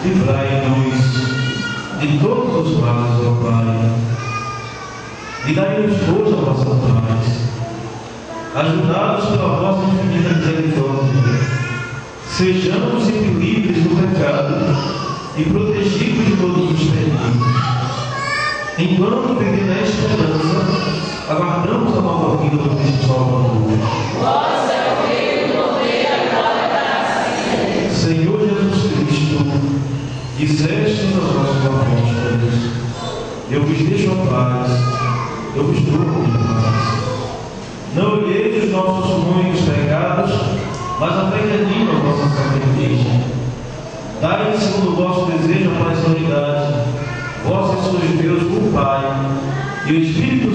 Livrai-nos de todos os males, ó Pai, e dai-nos força a vossa paz. Ajudados pela vossa infinita misericórdia, sejamos sempre livres do pecado e protegidos de todos os perigos. Enquanto vivendo na esperança, aguardamos a nova vida do Cristo Salvador. Vós é o Rei, o poder, a glória para sempre. Senhor Jesus Cristo, disseste aos vossos apóstolos: eu vos deixo a paz, eu vos dou a minha paz. Não olheis os nossos ruins pecados, mas a fé que anima a vossa sacrifício. Dai segundo o vosso desejo a paz e unidade. Vós sois Deus, o Pai, e o Espírito